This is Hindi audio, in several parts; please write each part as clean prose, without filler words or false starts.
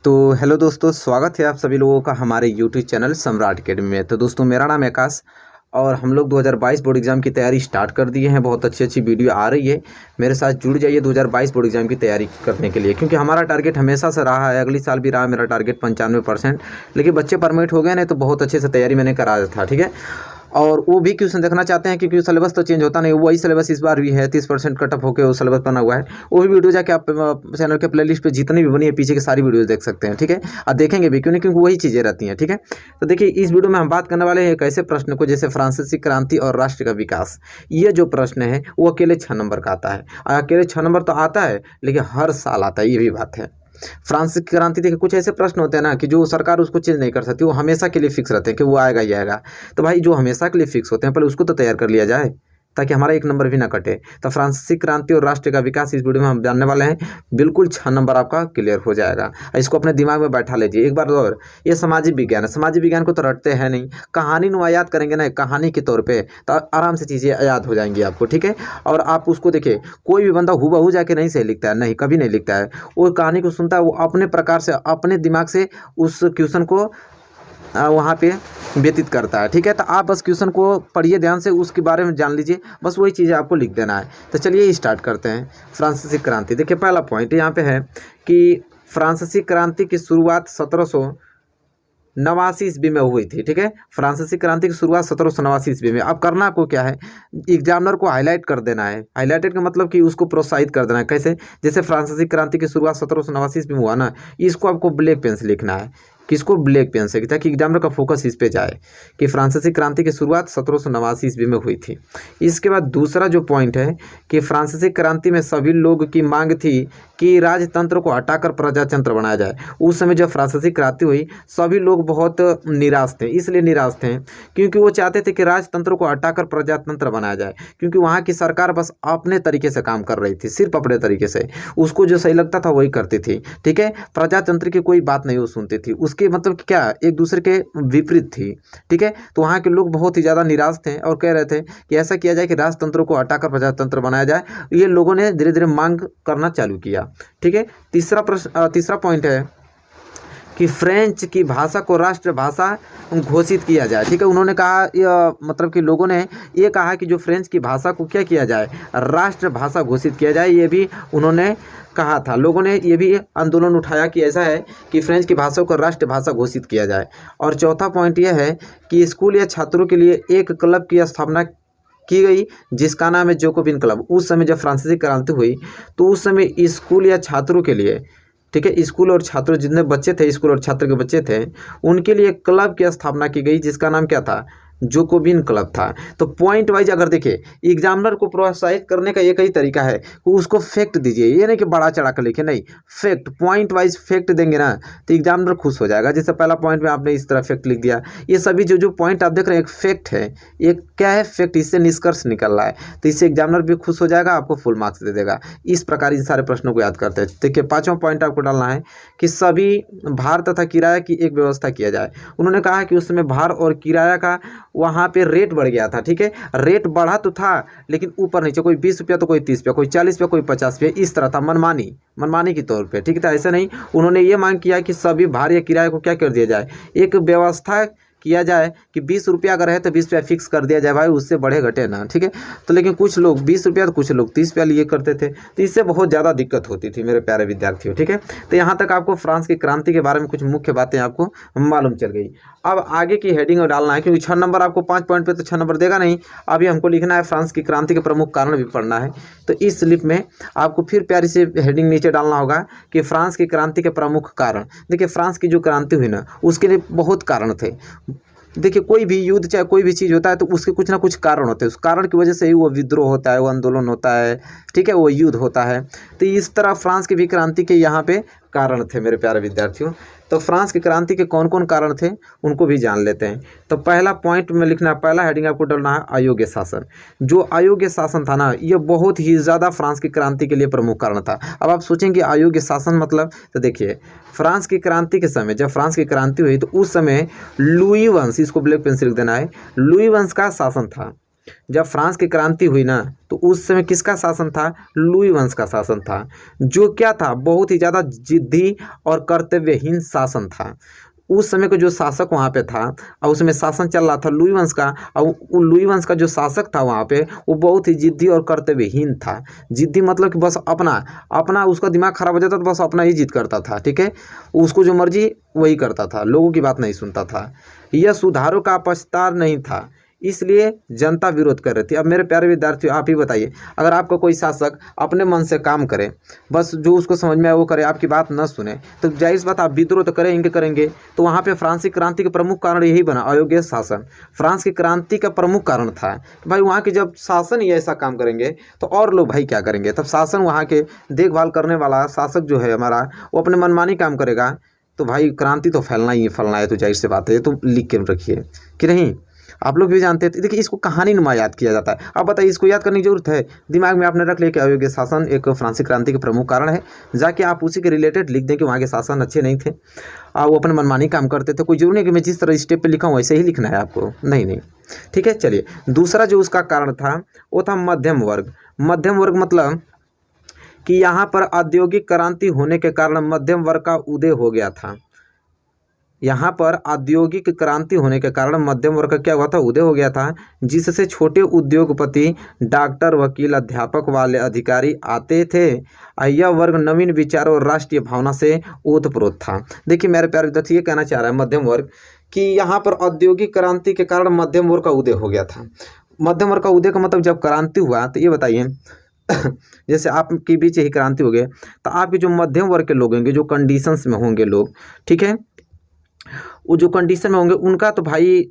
तो हेलो दोस्तों, स्वागत है आप सभी लोगों का हमारे यूट्यूब चैनल सम्राट अकेडमी में। तो दोस्तों, मेरा नाम है आकाश और हम लोग 2022 बोर्ड एग्जाम की तैयारी स्टार्ट कर दिए हैं। बहुत अच्छी अच्छी वीडियो आ रही है, मेरे साथ जुड़ जाइए 2022 बोर्ड एग्जाम की तैयारी करने के लिए, क्योंकि हमारा टारगेट हमेशा से रहा है, अगली साल भी रहा मेरा टारगेट 95%। लेकिन बच्चे परमिट हो गए नहीं तो बहुत अच्छे से तैयारी मैंने कराया था, ठीक है। और वो भी क्वेश्चन देखना चाहते हैं क्योंकि सिलेबस तो चेंज होता नहीं, वही सिलेबस इस बार भी है, 30% कट ऑफ होकर वो सिलेबस बना हुआ है। वो भी वीडियो जाके आप चैनल के प्लेलिस्ट पे जितनी भी बनी है पीछे की सारी वीडियोस देख सकते हैं, ठीक है। और देखेंगे भी क्यों नहीं, क्योंकि वही चीज़ें रहती हैं, ठीक है। तो देखिए, इस वीडियो में हम बात करने वाले हैं एक ऐसे प्रश्न को जैसे फ्रांसीसी क्रांति और राष्ट्र का विकास। ये जो प्रश्न है वो अकेले 6 नंबर का आता है, और अकेले 6 नंबर तो आता है लेकिन हर साल आता है, ये भी बात है। फ्रांसीसी क्रांति देखिए, कुछ ऐसे प्रश्न होते हैं ना कि जो सरकार उसको चेंज नहीं कर सकती, वो हमेशा के लिए फिक्स रहते हैं कि वो आएगा ही आएगा। तो भाई, जो हमेशा के लिए फिक्स होते हैं पहले उसको तो तैयार कर लिया जाए ताकि हमारा 1 नंबर भी ना कटे। तो फ्रांसीसी क्रांति और राष्ट्र का विकास इस वीडियो में हम जानने वाले हैं। बिल्कुल 6 नंबर आपका क्लियर हो जाएगा, इसको अपने दिमाग में बैठा लीजिए एक बार और। ये सामाजिक विज्ञान है, सामाजिक विज्ञान को तो रटते हैं नहीं, कहानी नुमा याद करेंगे ना कहानी के तौर पे, तो आराम से चीज़ें याद हो जाएंगी आपको, ठीक है। और आप उसको देखिए, कोई भी बंदा हूबहू जाके नहीं सही लिखता है, नहीं, कभी नहीं लिखता है। वो कहानी को सुनता है, वो अपने प्रकार से अपने दिमाग से उस क्वेश्चन को वहाँ पे व्यतीत करता है, ठीक है। तो आप बस क्वेश्चन को पढ़िए ध्यान से, उसके बारे में जान लीजिए, बस वही चीज़ें आपको लिख देना है। तो चलिए स्टार्ट करते हैं। फ्रांसीसी क्रांति, देखिए पहला पॉइंट यहाँ पे है कि फ्रांसीसी क्रांति की शुरुआत 1789 ईस्वी में हुई थी, ठीक है। फ्रांसीसी क्रांति की शुरुआत 1789 ईस्वी में। अब करना आपको क्या है, एग्जामिनर को हाईलाइट कर देना है। हाईलाइटेड का मतलब कि उसको प्रोत्साहित कर देना है। कैसे? जैसे फ्रांसीसी क्रांति की शुरुआत 1789 ईस्वी में हुआ ना, इसको आपको ब्लैक पेन से लिखना है। किसको? ब्लैक पेन से, ताकि एग्जामिनर का फोकस इस पे जाए कि फ्रांसीसी क्रांति की शुरुआत 1789 ईस्वी में हुई थी। इसके बाद दूसरा जो पॉइंट है कि फ्रांसीसी क्रांति में सभी लोग की मांग थी कि राजतंत्र को हटाकर प्रजातंत्र बनाया जाए। उस समय जब फ्रांसीसी क्रांति हुई, सभी लोग बहुत निराश थे। इसलिए निराश थे क्योंकि वो चाहते थे कि राजतंत्र को हटाकर प्रजातंत्र बनाया जाए, क्योंकि वहाँ की सरकार बस अपने तरीके से काम कर रही थी, सिर्फ अपने तरीके से, उसको जो सही लगता था वही करती थी, ठीक है। प्रजातंत्र की कोई बात नहीं वो सुनती थी, उसके मतलब कि क्या, एक दूसरे के विपरीत थी, ठीक है। तो वहाँ के लोग बहुत ही ज़्यादा निराश थे और कह रहे थे कि ऐसा किया जाए कि राजतंत्र को हटाकर प्रजातंत्र बनाया जाए। ये लोगों ने धीरे धीरे मांग करना चालू किया, ठीक है। तीसरा पॉइंट है कि फ्रेंच की भाषा को राष्ट्रभाषा घोषित किया जाए, ठीक है। उन्होंने कहा, मतलब कि लोगों ने ये कहा कि जो फ्रेंच की भाषा को क्या किया जाए, राष्ट्रभाषा घोषित किया जाए। ये भी उन्होंने कहा था, लोगों ने ये भी आंदोलन उठाया कि ऐसा है कि फ्रेंच की भाषा को राष्ट्रभाषा घोषित किया जाए। और चौथा पॉइंट यह है कि स्कूल या छात्रों के लिए एक क्लब की स्थापना की गई जिसका नाम है जोकोबिन क्लब। उस समय जब फ्रांसीसी क्रांति हुई तो उस समय स्कूल या छात्रों के लिए, ठीक है, स्कूल और छात्रों, जितने बच्चे थे, स्कूल और छात्र के बच्चे थे, उनके लिए क्लब की स्थापना की गई जिसका नाम क्या था? जोकोबिन क्लब था। तो पॉइंट वाइज अगर देखिए, एग्जामिनर को प्रोत्साहित करने का एक ही तरीका है कि उसको फैक्ट दीजिए, ये नहीं कि बड़ा चढ़ा कर लिखे, नहीं, फैक्ट, पॉइंट वाइज फैक्ट देंगे ना तो एग्जामिनर खुश हो जाएगा। जैसे पहला पॉइंट में आपने इस तरह फैक्ट लिख दिया, ये सभी जो पॉइंट आप देख रहे हैं एक फैक्ट है, एक क्या है, फैक्ट, इससे निष्कर्ष निकल रहा है, तो इससे एग्जामिनर भी खुश हो जाएगा, आपको फुल मार्क्स दे देगा। इस प्रकार इन सारे प्रश्नों को याद करते हैं। देखिए, पाँचवां पॉइंट आपको डालना है कि सभी भार तथा किराया की एक व्यवस्था किया जाए। उन्होंने कहा कि उस समय भार और किराया का वहाँ पे रेट बढ़ गया था, ठीक है। रेट बढ़ा तो था लेकिन ऊपर नीचे, कोई 20 रुपया तो कोई 30 रुपया, कोई 40 रुपया, कोई 50 रुपया, इस तरह था, मनमानी के तौर पे, ठीक है। ऐसा नहीं, उन्होंने ये मांग किया कि सभी भार या किराए को क्या कर दिया जाए, एक व्यवस्था किया जाए कि 20 रुपया अगर है तो 20 रुपया फिक्स कर दिया जाए, भाई उससे बढ़े घटे ना, ठीक है। तो लेकिन कुछ लोग 20 रुपया तो कुछ लोग 30 रुपया लिए करते थे, तो इससे बहुत ज़्यादा दिक्कत होती थी मेरे प्यारे विद्यार्थियों, ठीक है। तो यहाँ तक आपको फ्रांस की क्रांति के बारे में कुछ मुख्य बातें आपको मालूम चल गई। अब आगे की हेडिंग में डालना है, क्योंकि 6 नंबर आपको 5 पॉइंट पे तो 6 नंबर देगा नहीं। अभी हमको लिखना है फ्रांस की क्रांति के प्रमुख कारण भी पढ़ना है। तो इस स्लिप में आपको फिर प्यारी से हेडिंग नीचे डालना होगा कि फ्रांस की क्रांति के प्रमुख कारण। देखिए, फ्रांस की जो क्रांति हुई ना, उसके लिए बहुत कारण थे। देखिए, कोई भी युद्ध चाहे कोई भी चीज़ होता है तो उसके कुछ ना कुछ कारण होते हैं, उस कारण की वजह से ही वो विद्रोह होता है, वो आंदोलन होता है, ठीक है, वो युद्ध होता है। तो इस तरह फ्रांस की भी क्रांति के यहाँ पे कारण थे मेरे प्यारे विद्यार्थियों। तो फ्रांस की क्रांति के कौन कौन कारण थे उनको भी जान लेते हैं। तो पहला पॉइंट में लिखना है, पहला हेडिंग आपको डालना है अयोग्य शासन। जो अयोग्य शासन था ना, ये बहुत ही ज़्यादा फ्रांस की क्रांति के लिए प्रमुख कारण था। अब आप सोचेंगे अयोग्य शासन मतलब, तो देखिए, फ्रांस की क्रांति के समय, जब फ्रांस की क्रांति हुई तो उस समय लुई वंश, इसको ब्लैक पेन से लिख देना है, लुई वंश का शासन था। जब फ्रांस की क्रांति हुई ना, तो उस समय किसका शासन था? लुई वंश का शासन था, जो क्या था, बहुत ही ज़्यादा जिद्दी और कर्तव्यहीन शासन था। उस समय का जो शासक वहाँ पे था, और उसमें शासन चल रहा था लुई वंश का, और वो लुई वंश का जो शासक था वहाँ पे, वो बहुत ही जिद्दी और कर्तव्यहीन था। जिद्दी मतलब कि बस अपना अपना उसका दिमाग खराब हो जाता तो बस अपना ही जिद करता था, ठीक है। उसको जो मर्जी वही करता था, लोगों की बात नहीं सुनता था। यह सुधारों का पक्षकार नहीं था, इसलिए जनता विरोध कर रही थी। अब मेरे प्यारे विद्यार्थियों, आप ही बताइए, अगर आपका कोई शासक अपने मन से काम करे, बस जो उसको समझ में आए वो करे, आपकी बात न सुने, तो जाहिर सी बात आप विद्रोह तो करेंगे। तो वहाँ पे फ्रांसीसी क्रांति का प्रमुख कारण यही बना, अयोग्य शासन। फ्रांस की क्रांति का प्रमुख कारण था कि भाई वहाँ के जब शासन ही ऐसा काम करेंगे तो और लोग भाई क्या करेंगे। तब शासन, वहाँ के देखभाल करने वाला शासक जो है हमारा, वो अपने मनमानी काम करेगा, तो भाई क्रांति तो फैलना ही फैलना है। तो जाहिर सी बात है, ये तो लिख के रखिए कि नहीं, आप लोग भी जानते थे। देखिए, इसको कहानी नुमा याद किया जाता है। अब बताइए, इसको याद करने की जरूरत है? दिमाग में आपने रख लिया कि अयोग्य शासन एक फ्रांसीसी क्रांति के प्रमुख कारण है, जाके आप उसी के रिलेटेड लिख दें कि वहाँ के शासन अच्छे नहीं थे, वो अपने मनमानी काम करते थे। कोई जरूरी नहीं कि मैं जिस तरह स्टेप पे लिखा हूँ वैसे ही लिखना है आपको, नहीं। ठीक है, चलिए। दूसरा जो उसका कारण था वो था मध्यम वर्ग। मध्यम वर्ग मतलब कि यहाँ पर औद्योगिक क्रांति होने के कारण मध्यम वर्ग का उदय हो गया था। यहाँ पर औद्योगिक क्रांति होने के कारण मध्यम वर्ग का क्या हुआ था? उदय हो गया था, जिससे छोटे उद्योगपति, डॉक्टर, वकील, अध्यापक वाले अधिकारी आते थे। यह वर्ग नवीन विचारों और राष्ट्रीय भावना से ओतप्रोत था। देखिए मेरे प्यारे विद्यार्थी, ये कहना चाह रहा है मध्यम वर्ग कि यहाँ पर औद्योगिक क्रांति के कारण मध्यम वर्ग का उदय हो गया था। मध्यम वर्ग का उदय का मतलब जब क्रांति हुआ, तो ये बताइए जैसे आपके बीच ही क्रांति हो गई, तो आपके जो मध्यम वर्ग के लोग होंगे, जो कंडीशंस में होंगे लोग, ठीक है, वो जो कंडीशन में होंगे उनका तो भाई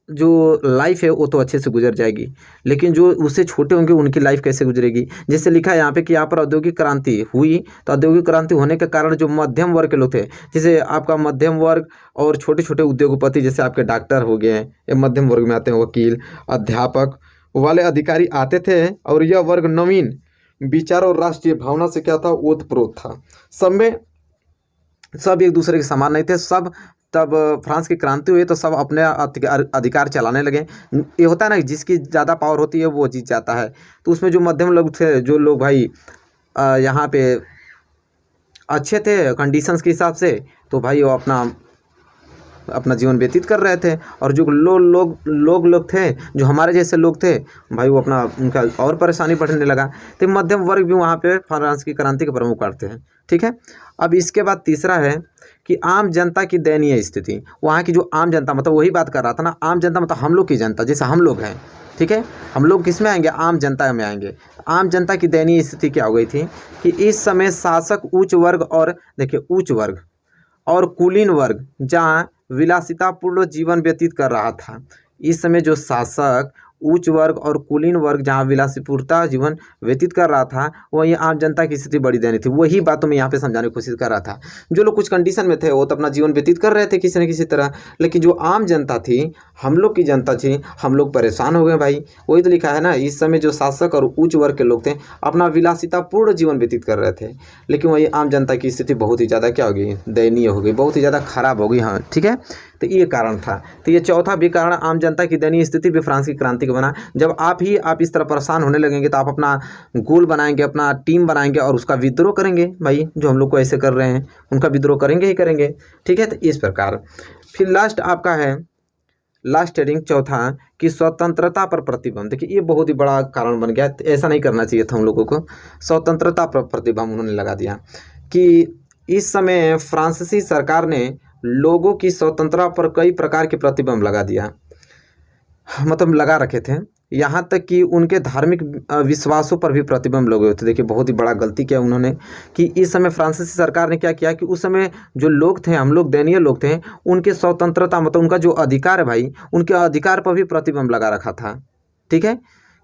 जो लाइफ है वो तो अच्छे से गुजर जाएगी, लेकिन जो उससे छोटे होंगे उनकी लाइफ कैसे गुजरेगी? जैसे लिखा है यहाँ पे कि यहाँ पर औद्योगिक क्रांति हुई, तो औद्योगिक क्रांति होने के कारण जो मध्यम वर्ग के लोग थे, जैसे आपका मध्यम वर्ग और छोटे छोटे उद्योगपति, जैसे आपके डॉक्टर हो गए, ये मध्यम वर्ग में आते हैं, वकील, अध्यापक वाले अधिकारी आते थे। और यह वर्ग नवीन विचार और राष्ट्रीय भावना से क्या था? ओतप्रोत था। सब एक दूसरे के समान नहीं थे। सब तब फ्रांस की क्रांति हुई तो सब अपने अधिकार चलाने लगे। ये होता है ना, जिसकी ज़्यादा पावर होती है वो जीत जाता है। तो उसमें जो मध्यम लोग थे, जो लोग भाई यहाँ पे अच्छे थे कंडीशंस के हिसाब से, तो भाई वो अपना जीवन व्यतीत कर रहे थे। और जो लोग थे, जो हमारे जैसे लोग थे भाई, वो उनका और परेशानी बढ़ने लगा। तो मध्यम वर्ग भी वहाँ पे फ्रांस की क्रांति के प्रमुख करते हैं, ठीक है। अब इसके बाद तीसरा है कि आम जनता की दयनीय स्थिति। वहाँ की जो आम जनता, मतलब वही बात कर रहा था ना, आम जनता मतलब हम लोग की जनता, जैसे हम लोग हैं, ठीक है। हम लोग किस में आएंगे? आम जनता में आएंगे। आम जनता की दयनीय स्थिति क्या हो गई थी कि इस समय शासक उच्च वर्ग और, देखिए, उच्च वर्ग और कुलीन वर्ग जहाँ विलासितापूर्ण जीवन व्यतीत कर रहा था। इस समय जो शासक उच्च वर्ग और कुलीन वर्ग जहाँ विलासीपूर्ता जीवन व्यतीत कर रहा था, वहीं आम जनता की स्थिति बड़ी दयनीय थी। वही बातों में यहाँ पे समझाने की कोशिश कर रहा था। जो लोग कुछ कंडीशन में थे वो तो अपना जीवन व्यतीत कर रहे थे किसी न किसी तरह, लेकिन जो आम जनता थी, हम लोग की जनता थी, हम लोग परेशान हो गए भाई। वही तो लिखा है ना, इस समय जो शासक और उच्च वर्ग के लोग थे अपना विलासितापूर्ण जीवन व्यतीत कर रहे थे, लेकिन वही आम जनता की स्थिति बहुत ही ज़्यादा क्या हो गई? दयनीय हो गई, बहुत ही ज़्यादा खराब हो गई। हाँ, ठीक है। तो ये कारण था। तो ये चौथा भी कारण, आम जनता की दयनीय स्थिति भी फ्रांस की क्रांति का बना। जब आप इस तरह परेशान होने लगेंगे तो आप अपना गोल बनाएंगे, अपना टीम बनाएंगे और उसका विद्रोह करेंगे। भाई जो हम लोग को ऐसे कर रहे हैं उनका विद्रोह करेंगे ही करेंगे, ठीक है। तो इस प्रकार फिर लास्ट आपका है, लास्ट हेडिंग चौथा कि स्वतंत्रता पर प्रतिबंध। देखिए ये बहुत ही बड़ा कारण बन गया, ऐसा नहीं करना चाहिए था हम लोगों को। स्वतंत्रता पर प्रतिबंध उन्होंने लगा दिया कि इस समय फ्रांसीसी सरकार ने लोगों की स्वतंत्रता पर कई प्रकार के प्रतिबंध लगा दिया, मतलब लगा रखे थे। यहाँ तक कि उनके धार्मिक विश्वासों पर भी प्रतिबंध लगे हुए थे। देखिए बहुत ही बड़ा गलती किया उन्होंने कि इस समय फ्रांसीसी सरकार ने क्या किया कि उस समय जो लोग थे, हम लोग दयनीय लोग थे, उनके स्वतंत्रता, मतलब उनका जो अधिकार है भाई, उनके अधिकार पर भी प्रतिबंध लगा रखा था, ठीक है,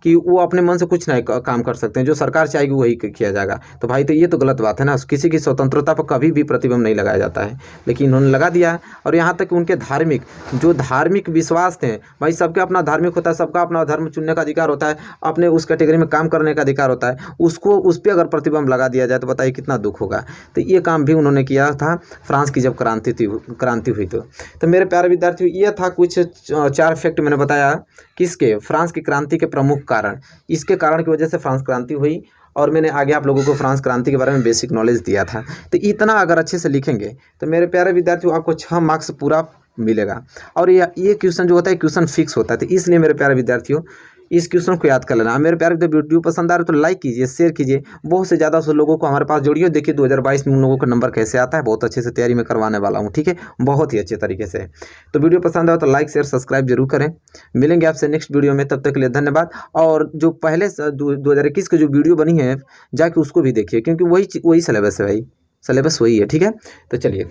कि वो अपने मन से कुछ नहीं काम कर सकते हैं, जो सरकार चाहेगी वही किया जाएगा। तो भाई तो ये तो गलत बात है ना, किसी की स्वतंत्रता पर कभी भी प्रतिबंध नहीं लगाया जाता है, लेकिन इन्होंने लगा दिया। और यहाँ तक कि उनके धार्मिक विश्वास थे भाई, सबके अपना धार्मिक होता है, सबका अपना धर्म चुनने का अधिकार होता है, अपने उस कैटेगरी में काम करने का अधिकार होता है, उसको उस पर अगर प्रतिबंध लगा दिया जाए तो बताइए कितना दुख होगा। तो ये काम भी उन्होंने किया था फ्रांस की जब क्रांति हुई। तो मेरे प्यारे विद्यार्थियों, ये था कुछ 4 फैक्ट मैंने बताया किसके, फ्रांस की क्रांति के प्रमुख कारण, इसके कारण की वजह से फ्रांस क्रांति हुई। और मैंने आगे आप लोगों को फ्रांस क्रांति के बारे में बेसिक नॉलेज दिया था। तो इतना अगर अच्छे से लिखेंगे तो मेरे प्यारे विद्यार्थियों आपको 6 मार्क्स पूरा मिलेगा। और ये क्वेश्चन जो होता है क्वेश्चन फिक्स होता है। तो इसलिए मेरे प्यारे विद्यार्थियों इस क्वेश्चन को याद कर लेना। मेरे प्यारे वीडियो पसंद आ रहा है तो लाइक कीजिए, शेयर कीजिए, बहुत से ज़्यादा से लोगों को हमारे पास जोड़िए। देखिए 2022 में उन लोगों का नंबर कैसे आता है, बहुत अच्छे से तैयारी में करवाने वाला हूँ, ठीक है, बहुत ही अच्छे तरीके से। तो वीडियो पसंद आए तो लाइक शेयर सब्सक्राइब जरूर करें। मिलेंगे आपसे नेक्स्ट वीडियो में, तब तक के लिए धन्यवाद। और जो पहले 2021 की जो वीडियो बनी है जाके उसको भी देखिए, क्योंकि वही सिलेबस है भाई, सिलेबस वही है, ठीक है। तो चलिए।